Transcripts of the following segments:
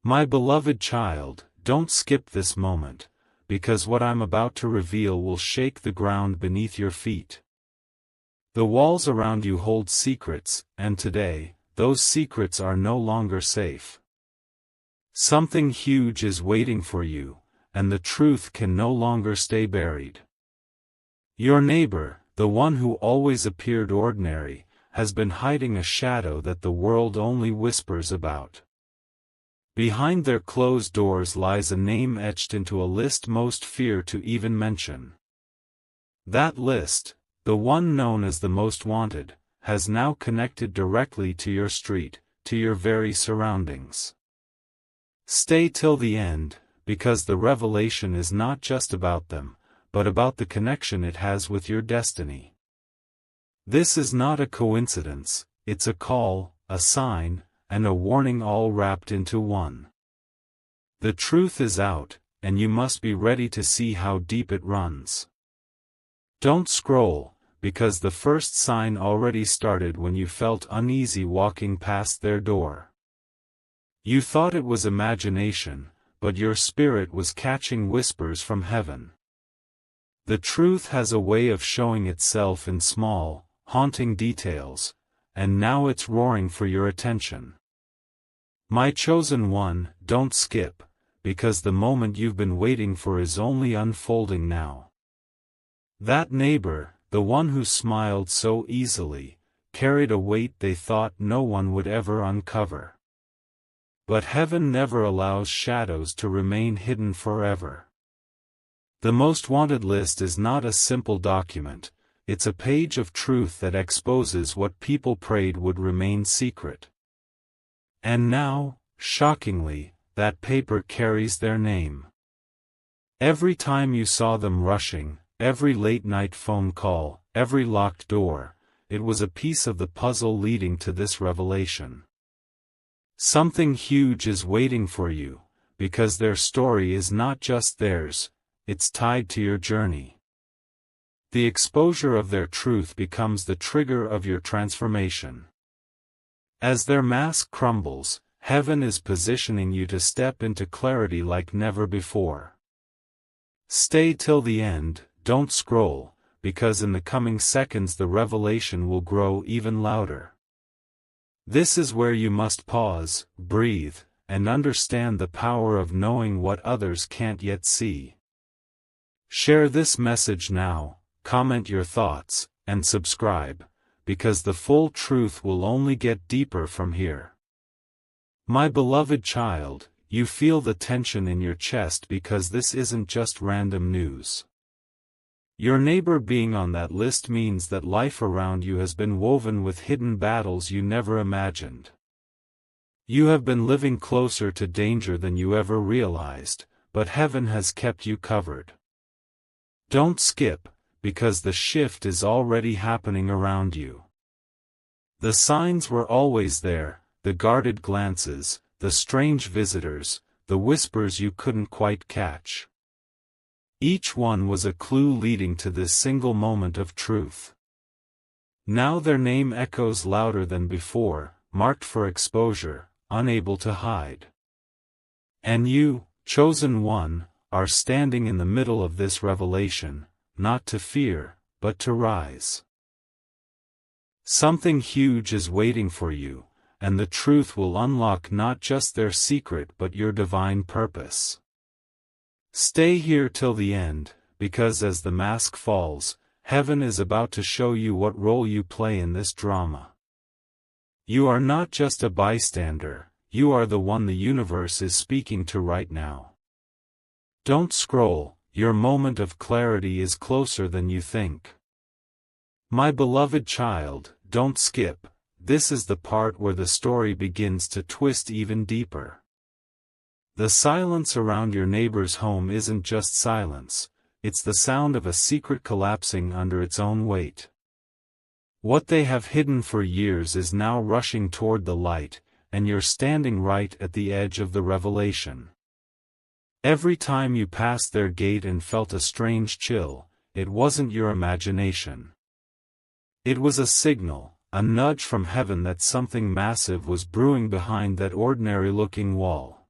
My beloved child, don't skip this moment, because what I'm about to reveal will shake the ground beneath your feet. The walls around you hold secrets, and today, those secrets are no longer safe. Something huge is waiting for you, and the truth can no longer stay buried. Your neighbor, the one who always appeared ordinary, has been hiding a shadow that the world only whispers about. Behind their closed doors lies a name etched into a list most fear to even mention. That list, the one known as the most wanted, has now connected directly to your street, to your very surroundings. Stay till the end, because the revelation is not just about them, but about the connection it has with your destiny. This is not a coincidence, it's a call, a sign, and a warning all wrapped into one. The truth is out, and you must be ready to see how deep it runs. Don't scroll, because the first sign already started when you felt uneasy walking past their door. You thought it was imagination, but your spirit was catching whispers from heaven. The truth has a way of showing itself in small, haunting details, and now it's roaring for your attention. My chosen one, don't skip, because the moment you've been waiting for is only unfolding now. That neighbor, the one who smiled so easily, carried a weight they thought no one would ever uncover. But heaven never allows shadows to remain hidden forever. The most wanted list is not a simple document, it's a page of truth that exposes what people prayed would remain secret. And now, shockingly, that paper carries their name. Every time you saw them rushing, every late-night phone call, every locked door, it was a piece of the puzzle leading to this revelation. Something huge is waiting for you, because their story is not just theirs, it's tied to your journey. The exposure of their truth becomes the trigger of your transformation. As their mask crumbles, heaven is positioning you to step into clarity like never before. Stay till the end, don't scroll, because in the coming seconds the revelation will grow even louder. This is where you must pause, breathe, and understand the power of knowing what others can't yet see. Share this message now, comment your thoughts, and subscribe, because the full truth will only get deeper from here. My beloved child, you feel the tension in your chest because this isn't just random news. Your neighbor being on that list means that life around you has been woven with hidden battles you never imagined. You have been living closer to danger than you ever realized, but heaven has kept you covered. Don't skip, because the shift is already happening around you. The signs were always there, the guarded glances, the strange visitors, the whispers you couldn't quite catch. Each one was a clue leading to this single moment of truth. Now their name echoes louder than before, marked for exposure, unable to hide. And you, chosen one, are standing in the middle of this revelation, not to fear, but to rise. Something huge is waiting for you, and the truth will unlock not just their secret but your divine purpose. Stay here till the end, because as the mask falls, heaven is about to show you what role you play in this drama. You are not just a bystander, you are the one the universe is speaking to right now. Don't scroll, your moment of clarity is closer than you think. My beloved child, don't skip, this is the part where the story begins to twist even deeper. The silence around your neighbor's home isn't just silence, it's the sound of a secret collapsing under its own weight. What they have hidden for years is now rushing toward the light, and you're standing right at the edge of the revelation. Every time you passed their gate and felt a strange chill, it wasn't your imagination. It was a signal, a nudge from heaven that something massive was brewing behind that ordinary-looking wall.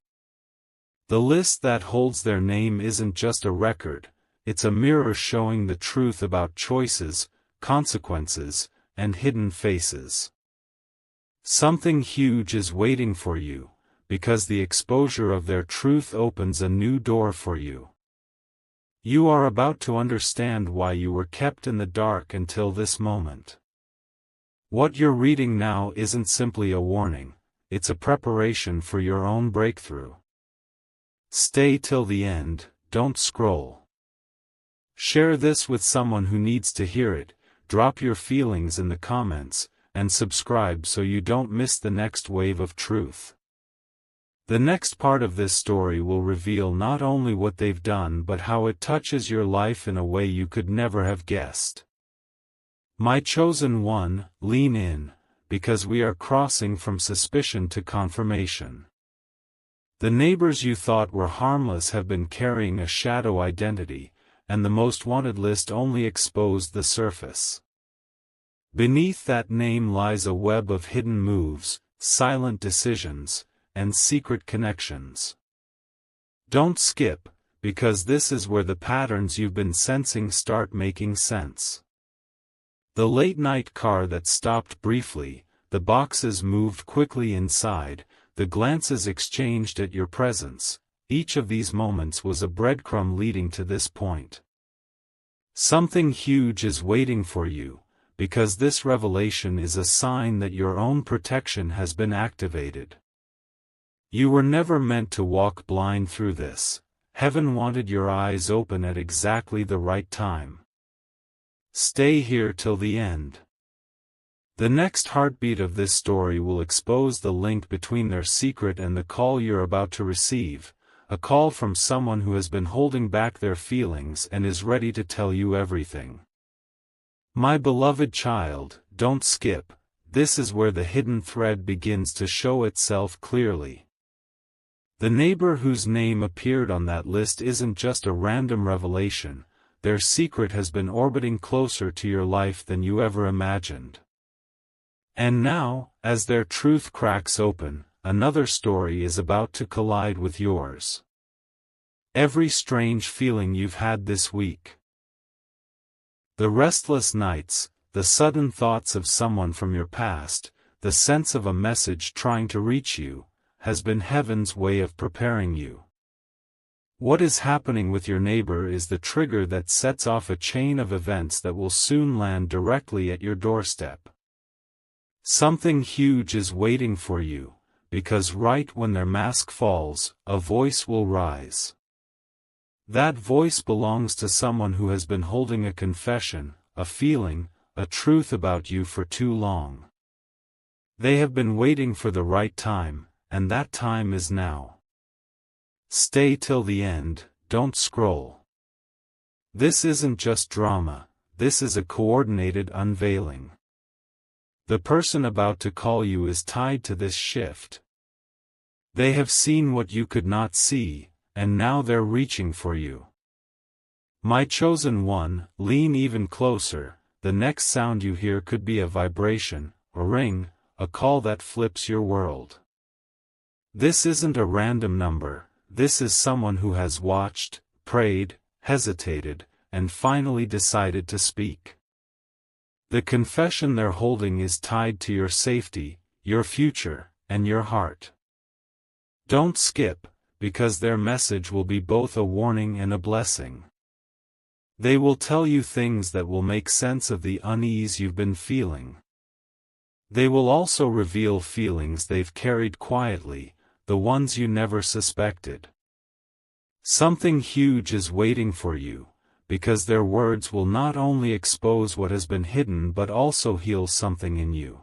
The list that holds their name isn't just a record, it's a mirror showing the truth about choices, consequences, and hidden faces. Something huge is waiting for you, because the exposure of their truth opens a new door for you. You are about to understand why you were kept in the dark until this moment. What you're reading now isn't simply a warning, it's a preparation for your own breakthrough. Stay till the end, don't scroll. Share this with someone who needs to hear it, drop your feelings in the comments, and subscribe so you don't miss the next wave of truth. The next part of this story will reveal not only what they've done but how it touches your life in a way you could never have guessed. My chosen one, lean in, because we are crossing from suspicion to confirmation. The neighbors you thought were harmless have been carrying a shadow identity, and the most wanted list only exposed the surface. Beneath that name lies a web of hidden moves, silent decisions, and secret connections. Don't skip, because this is where the patterns you've been sensing start making sense. The late-night car that stopped briefly, the boxes moved quickly inside, the glances exchanged at your presence, each of these moments was a breadcrumb leading to this point. Something huge is waiting for you, because this revelation is a sign that your own protection has been activated. You were never meant to walk blind through this. Heaven wanted your eyes open at exactly the right time. Stay here till the end. The next heartbeat of this story will expose the link between their secret and the call you're about to receive, a call from someone who has been holding back their feelings and is ready to tell you everything. My beloved child, don't skip, this is where the hidden thread begins to show itself clearly. The neighbor whose name appeared on that list isn't just a random revelation, their secret has been orbiting closer to your life than you ever imagined. And now, as their truth cracks open, another story is about to collide with yours. Every strange feeling you've had this week. The restless nights, the sudden thoughts of someone from your past, the sense of a message trying to reach you, has been heaven's way of preparing you. What is happening with your neighbor is the trigger that sets off a chain of events that will soon land directly at your doorstep. Something huge is waiting for you, because right when their mask falls, a voice will rise. That voice belongs to someone who has been holding a confession, a feeling, a truth about you for too long. They have been waiting for the right time, and that time is now. Stay till the end, don't scroll. This isn't just drama, this is a coordinated unveiling. The person about to call you is tied to this shift. They have seen what you could not see, and now they're reaching for you. My chosen one, lean even closer, the next sound you hear could be a vibration, a ring, a call that flips your world. This isn't a random number, this is someone who has watched, prayed, hesitated, and finally decided to speak. The confession they're holding is tied to your safety, your future, and your heart. Don't skip, because their message will be both a warning and a blessing. They will tell you things that will make sense of the unease you've been feeling. They will also reveal feelings they've carried quietly, the ones you never suspected. Something huge is waiting for you, because their words will not only expose what has been hidden but also heal something in you.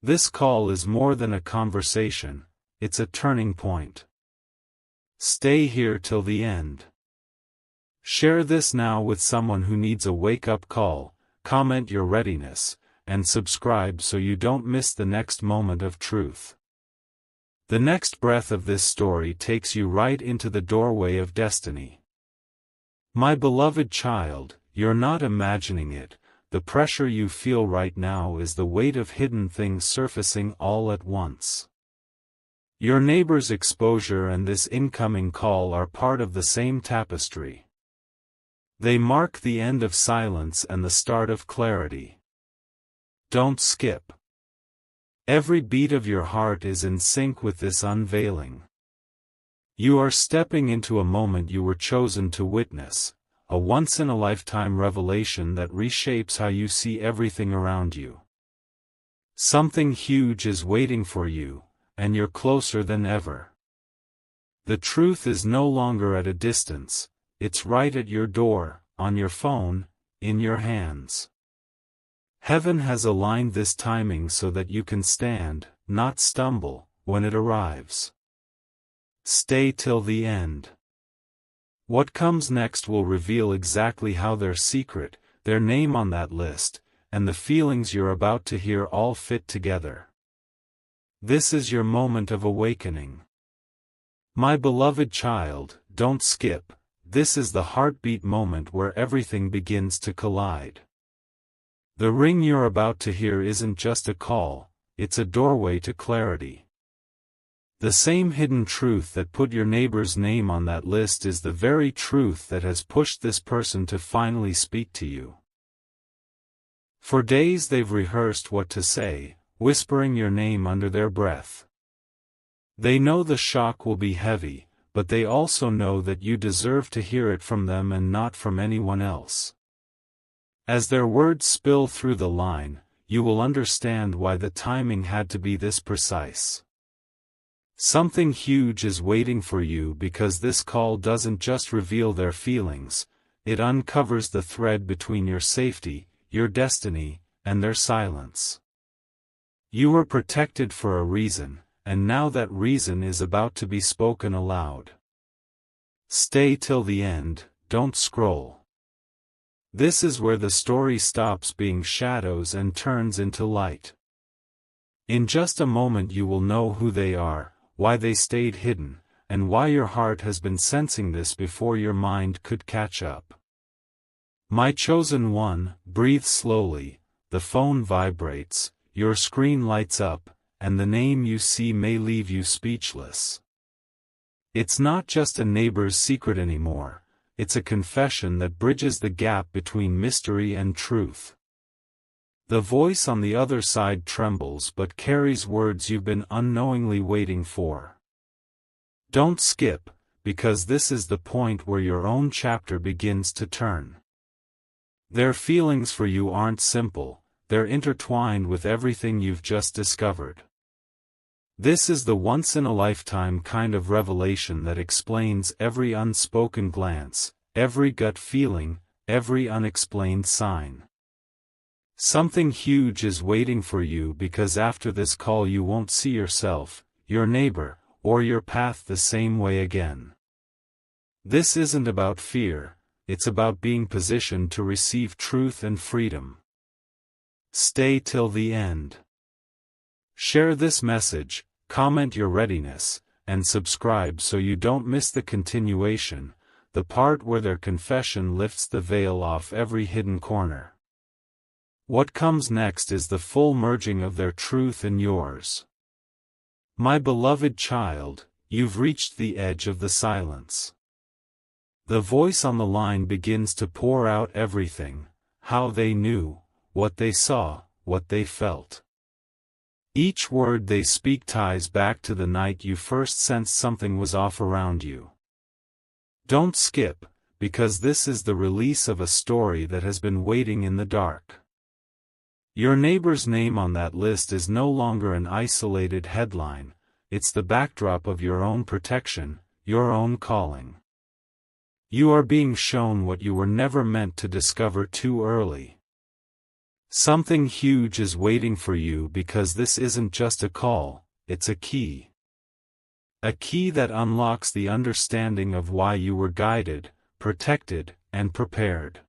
This call is more than a conversation, it's a turning point. Stay here till the end. Share this now with someone who needs a wake-up call, comment your readiness, and subscribe so you don't miss the next moment of truth. The next breath of this story takes you right into the doorway of destiny. My beloved child, you're not imagining it, the pressure you feel right now is the weight of hidden things surfacing all at once. Your neighbor's exposure and this incoming call are part of the same tapestry. They mark the end of silence and the start of clarity. Don't skip. Every beat of your heart is in sync with this unveiling. You are stepping into a moment you were chosen to witness, a once-in-a-lifetime revelation that reshapes how you see everything around you. Something huge is waiting for you, and you're closer than ever. The truth is no longer at a distance, it's right at your door, on your phone, in your hands. Heaven has aligned this timing so that you can stand, not stumble, when it arrives. Stay till the end. What comes next will reveal exactly how their secret, their name on that list, and the feelings you're about to hear all fit together. This is your moment of awakening. My beloved child, don't skip. This is the heartbeat moment where everything begins to collide. The ring you're about to hear isn't just a call, it's a doorway to clarity. The same hidden truth that put your neighbor's name on that list is the very truth that has pushed this person to finally speak to you. For days they've rehearsed what to say, whispering your name under their breath. They know the shock will be heavy, but they also know that you deserve to hear it from them and not from anyone else. As their words spill through the line, you will understand why the timing had to be this precise. Something huge is waiting for you because this call doesn't just reveal their feelings, it uncovers the thread between your safety, your destiny, and their silence. You were protected for a reason, and now that reason is about to be spoken aloud. Stay till the end, don't scroll. This is where the story stops being shadows and turns into light. In just a moment you will know who they are, why they stayed hidden, and why your heart has been sensing this before your mind could catch up. My chosen one, breathe slowly, the phone vibrates, your screen lights up, and the name you see may leave you speechless. It's not just a neighbor's secret anymore, it's a confession that bridges the gap between mystery and truth. The voice on the other side trembles but carries words you've been unknowingly waiting for. Don't skip, because this is the point where your own chapter begins to turn. Their feelings for you aren't simple, they're intertwined with everything you've just discovered. This is the once-in-a-lifetime kind of revelation that explains every unspoken glance, every gut feeling, every unexplained sign. Something huge is waiting for you because after this call you won't see yourself, your neighbor, or your path the same way again. This isn't about fear, it's about being positioned to receive truth and freedom. Stay till the end. Share this message, comment your readiness, and subscribe so you don't miss the continuation, the part where their confession lifts the veil off every hidden corner. What comes next is the full merging of their truth and yours. My beloved child, you've reached the edge of the silence. The voice on the line begins to pour out everything, how they knew, what they saw, what they felt. Each word they speak ties back to the night you first sensed something was off around you. Don't skip, because this is the release of a story that has been waiting in the dark. Your neighbor's name on that list is no longer an isolated headline, it's the backdrop of your own protection, your own calling. You are being shown what you were never meant to discover too early. Something huge is waiting for you because this isn't just a call, it's a key. A key that unlocks the understanding of why you were guided, protected, and prepared.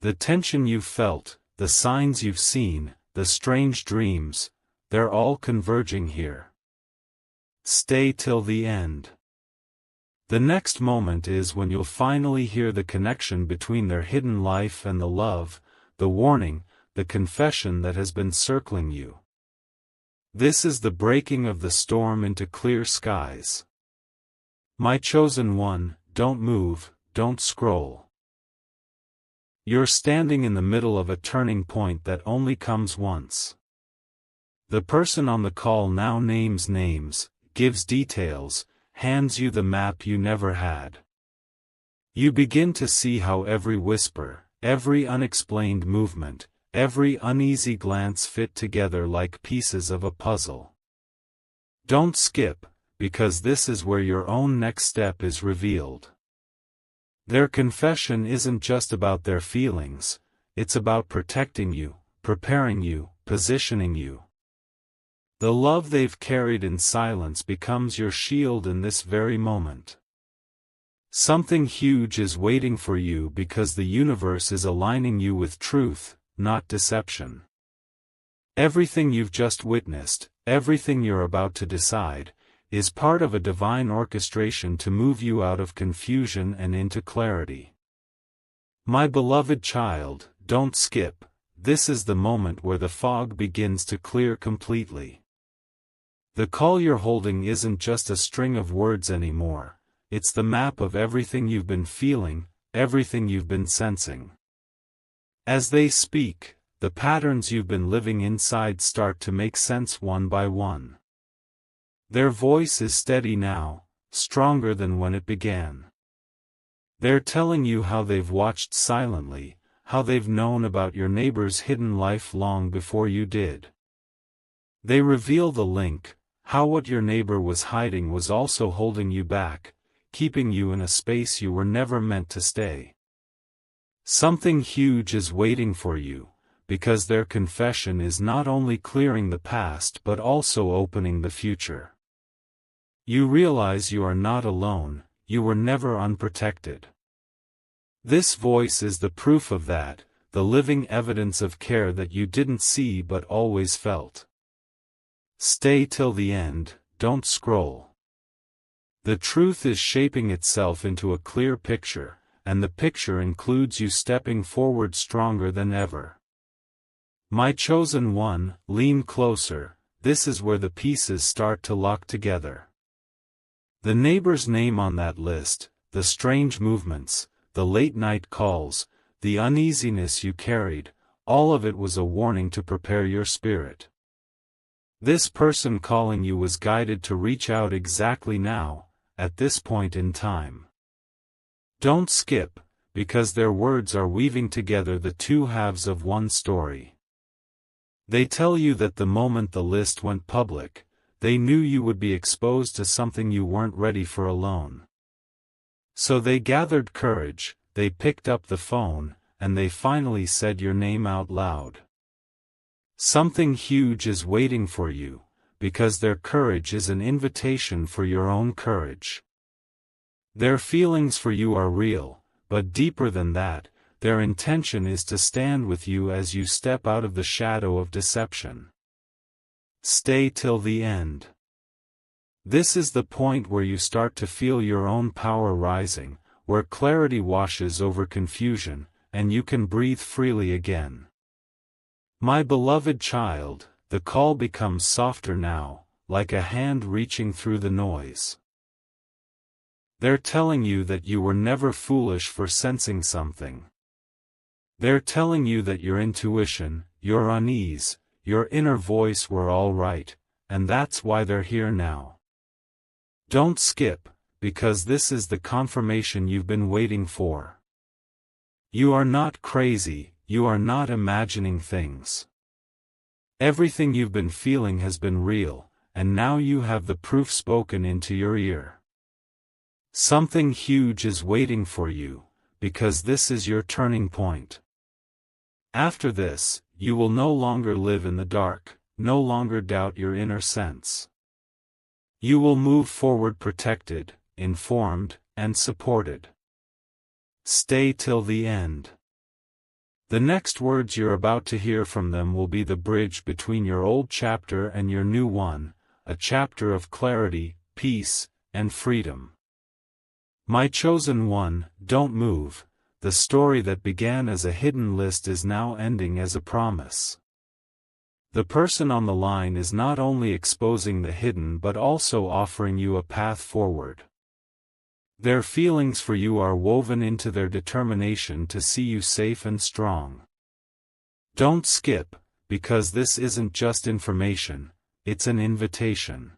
The tension you've felt, the signs you've seen, the strange dreams, they're all converging here. Stay till the end. The next moment is when you'll finally hear the connection between their hidden life and the love, the warning, the confession that has been circling you. This is the breaking of the storm into clear skies. My chosen one, don't move, don't scroll. You're standing in the middle of a turning point that only comes once. The person on the call now names names, gives details, hands you the map you never had. You begin to see how every whisper, every unexplained movement, every uneasy glance fit together like pieces of a puzzle. Don't skip, because this is where your own next step is revealed. Their confession isn't just about their feelings, it's about protecting you, preparing you, positioning you. The love they've carried in silence becomes your shield in this very moment. Something huge is waiting for you because the universe is aligning you with truth, not deception. Everything you've just witnessed, everything you're about to decide, is part of a divine orchestration to move you out of confusion and into clarity. My beloved child, don't skip, this is the moment where the fog begins to clear completely. The call you're holding isn't just a string of words anymore, it's the map of everything you've been feeling, everything you've been sensing. As they speak, the patterns you've been living inside start to make sense one by one. Their voice is steady now, stronger than when it began. They're telling you how they've watched silently, how they've known about your neighbor's hidden life long before you did. They reveal the link, how what your neighbor was hiding was also holding you back, keeping you in a space you were never meant to stay. Something huge is waiting for you, because their confession is not only clearing the past but also opening the future. You realize you are not alone, you were never unprotected. This voice is the proof of that, the living evidence of care that you didn't see but always felt. Stay till the end, don't scroll. The truth is shaping itself into a clear picture, and the picture includes you stepping forward stronger than ever. My chosen one, lean closer, this is where the pieces start to lock together. The neighbor's name on that list, the strange movements, the late-night calls, the uneasiness you carried, all of it was a warning to prepare your spirit. This person calling you was guided to reach out exactly now, at this point in time. Don't skip, because their words are weaving together the two halves of one story. They tell you that the moment the list went public, they knew you would be exposed to something you weren't ready for alone. So they gathered courage, they picked up the phone, and they finally said your name out loud. Something huge is waiting for you, because their courage is an invitation for your own courage. Their feelings for you are real, but deeper than that, their intention is to stand with you as you step out of the shadow of deception. Stay till the end. This is the point where you start to feel your own power rising, where clarity washes over confusion, and you can breathe freely again. My beloved child, the call becomes softer now, like a hand reaching through the noise. They're telling you that you were never foolish for sensing something. They're telling you that your intuition, your unease, your inner voice were all right, and that's why they're here now. Don't skip, because this is the confirmation you've been waiting for. You are not crazy, you are not imagining things. Everything you've been feeling has been real, and now you have the proof spoken into your ear. Something huge is waiting for you, because this is your turning point. After this, you will no longer live in the dark, no longer doubt your inner sense. You will move forward protected, informed, and supported. Stay till the end. The next words you're about to hear from them will be the bridge between your old chapter and your new one, a chapter of clarity, peace, and freedom. My chosen one, don't move. The story that began as a hidden list is now ending as a promise. The person on the line is not only exposing the hidden but also offering you a path forward. Their feelings for you are woven into their determination to see you safe and strong. Don't skip, because this isn't just information, it's an invitation.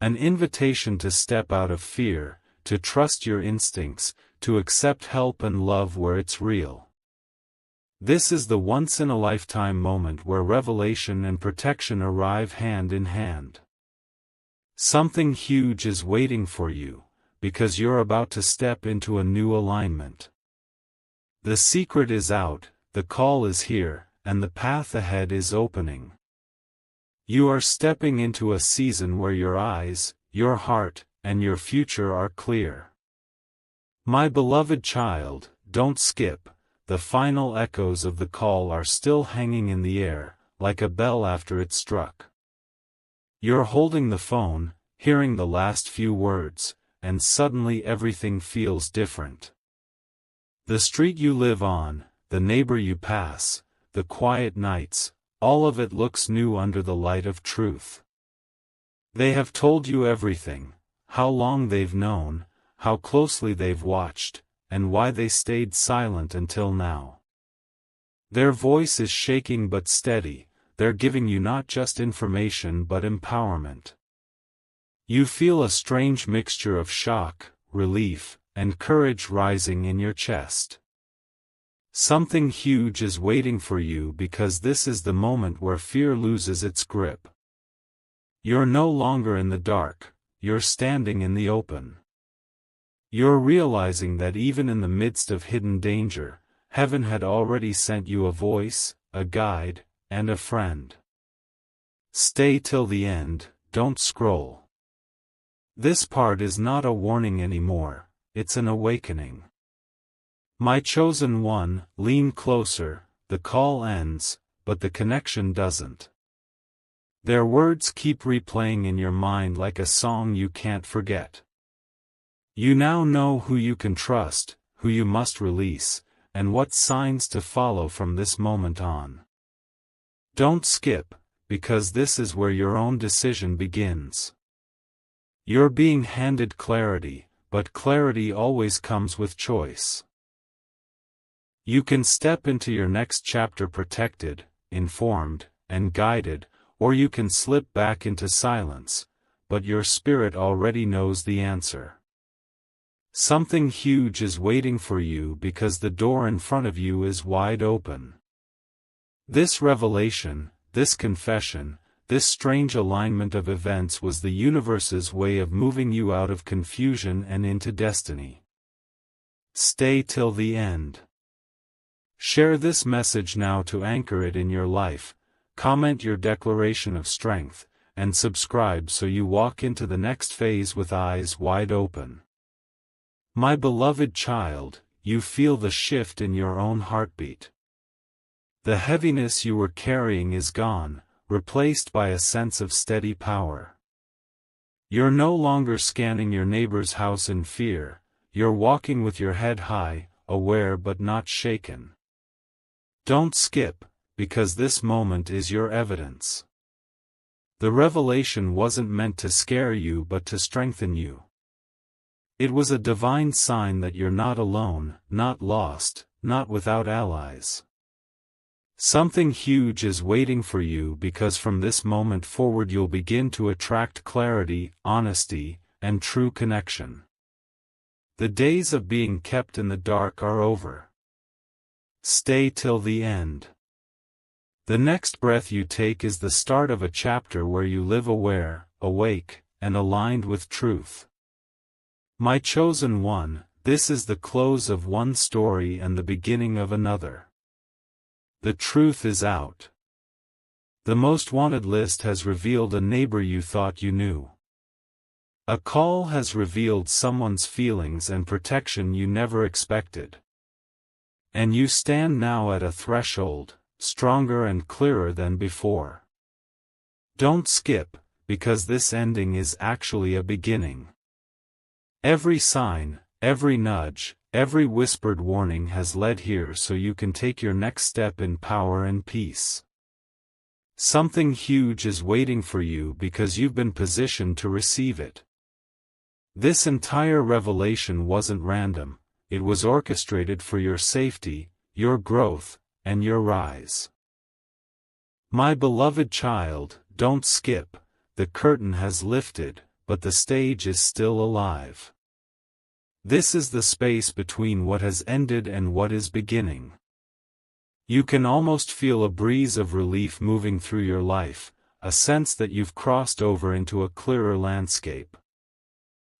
An invitation to step out of fear, to trust your instincts, to accept help and love where it's real. This is the once-in-a-lifetime moment where revelation and protection arrive hand in hand. Something huge is waiting for you, because you're about to step into a new alignment. The secret is out, the call is here, and the path ahead is opening. You are stepping into a season where your eyes, your heart, and your future are clear. My beloved child, don't skip. The final echoes of the call are still hanging in the air, like a bell after it's struck. You're holding the phone, hearing the last few words, and suddenly everything feels different. The street you live on, the neighbor you pass, the quiet nights, all of it looks new under the light of truth. They have told you everything, how long they've known, how closely they've watched, and why they stayed silent until now. Their voice is shaking but steady, they're giving you not just information but empowerment. You feel a strange mixture of shock, relief, and courage rising in your chest. Something huge is waiting for you because this is the moment where fear loses its grip. You're no longer in the dark, you're standing in the open. You're realizing that even in the midst of hidden danger, heaven had already sent you a voice, a guide, and a friend. Stay till the end, don't scroll. This part is not a warning anymore, it's an awakening. My chosen one, lean closer, the call ends, but the connection doesn't. Their words keep replaying in your mind like a song you can't forget. You now know who you can trust, who you must release, and what signs to follow from this moment on. Don't skip, because this is where your own decision begins. You're being handed clarity, but clarity always comes with choice. You can step into your next chapter protected, informed, and guided, or you can slip back into silence, but your spirit already knows the answer. Something huge is waiting for you because the door in front of you is wide open. This revelation, this confession, this strange alignment of events was the universe's way of moving you out of confusion and into destiny. Stay till the end. Share this message now to anchor it in your life, comment your declaration of strength, and subscribe so you walk into the next phase with eyes wide open. My beloved child, you feel the shift in your own heartbeat. The heaviness you were carrying is gone, replaced by a sense of steady power. You're no longer scanning your neighbor's house in fear, you're walking with your head high, aware but not shaken. Don't skip, because this moment is your evidence. The revelation wasn't meant to scare you but to strengthen you. It was a divine sign that you're not alone, not lost, not without allies. Something huge is waiting for you because from this moment forward you'll begin to attract clarity, honesty, and true connection. The days of being kept in the dark are over. Stay till the end. The next breath you take is the start of a chapter where you live aware, awake, and aligned with truth. My chosen one, this is the close of one story and the beginning of another. The truth is out. The most wanted list has revealed a neighbor you thought you knew. A call has revealed someone's feelings and protection you never expected. And you stand now at a threshold, stronger and clearer than before. Don't skip, because this ending is actually a beginning. Every sign, every nudge, every whispered warning has led here so you can take your next step in power and peace. Something huge is waiting for you because you've been positioned to receive it. This entire revelation wasn't random, it was orchestrated for your safety, your growth, and your rise. My beloved child, don't skip, the curtain has lifted, but the stage is still alive. This is the space between what has ended and what is beginning. You can almost feel a breeze of relief moving through your life, a sense that you've crossed over into a clearer landscape.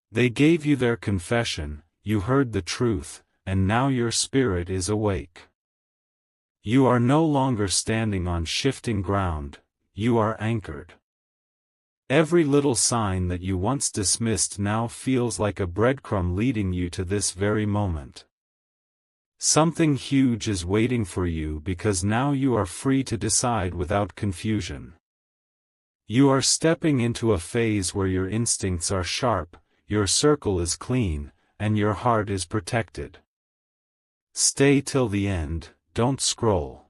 They gave you their confession, you heard the truth, and now your spirit is awake. You are no longer standing on shifting ground, you are anchored. Every little sign that you once dismissed now feels like a breadcrumb leading you to this very moment. Something huge is waiting for you because now you are free to decide without confusion. You are stepping into a phase where your instincts are sharp, your circle is clean, and your heart is protected. Stay till the end, don't scroll.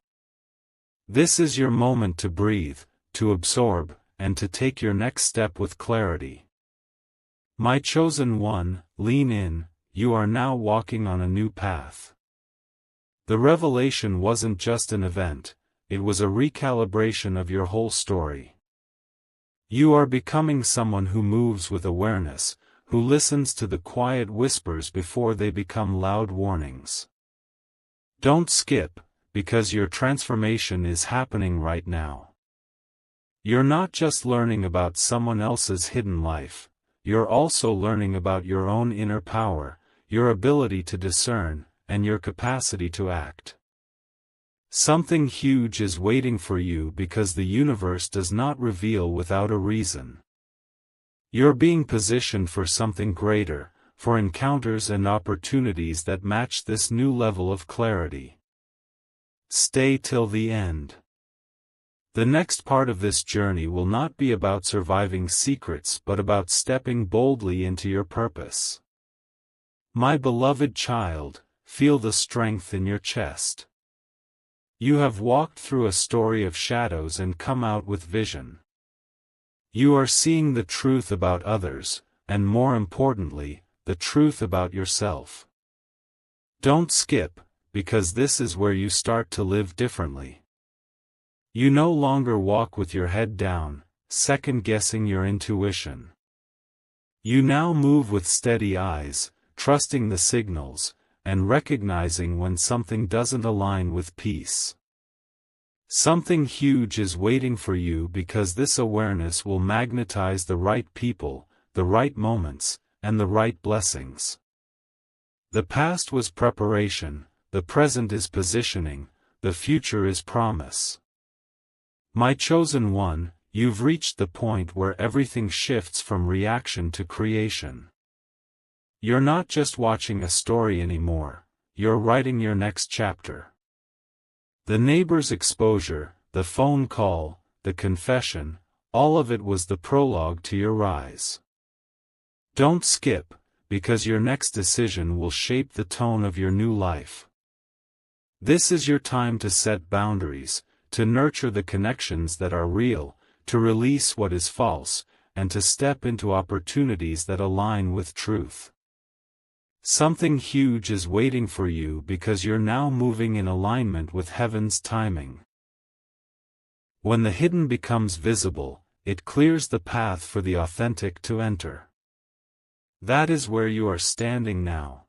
This is your moment to breathe, to absorb, and to take your next step with clarity. My chosen one, lean in, you are now walking on a new path. The revelation wasn't just an event, it was a recalibration of your whole story. You are becoming someone who moves with awareness, who listens to the quiet whispers before they become loud warnings. Don't skip, because your transformation is happening right now. You're not just learning about someone else's hidden life, you're also learning about your own inner power, your ability to discern, and your capacity to act. Something huge is waiting for you because the universe does not reveal without a reason. You're being positioned for something greater, for encounters and opportunities that match this new level of clarity. Stay till the end. The next part of this journey will not be about surviving secrets but about stepping boldly into your purpose. My beloved child, feel the strength in your chest. You have walked through a story of shadows and come out with vision. You are seeing the truth about others, and more importantly, the truth about yourself. Don't skip, because this is where you start to live differently. You no longer walk with your head down, second-guessing your intuition. You now move with steady eyes, trusting the signals, and recognizing when something doesn't align with peace. Something huge is waiting for you because this awareness will magnetize the right people, the right moments, and the right blessings. The past was preparation, the present is positioning, the future is promise. My chosen one, you've reached the point where everything shifts from reaction to creation. You're not just watching a story anymore, you're writing your next chapter. The neighbor's exposure, the phone call, the confession, all of it was the prologue to your rise. Don't skip, because your next decision will shape the tone of your new life. This is your time to set boundaries, to nurture the connections that are real, to release what is false, and to step into opportunities that align with truth. Something huge is waiting for you because you're now moving in alignment with heaven's timing. When the hidden becomes visible, it clears the path for the authentic to enter. That is where you are standing now.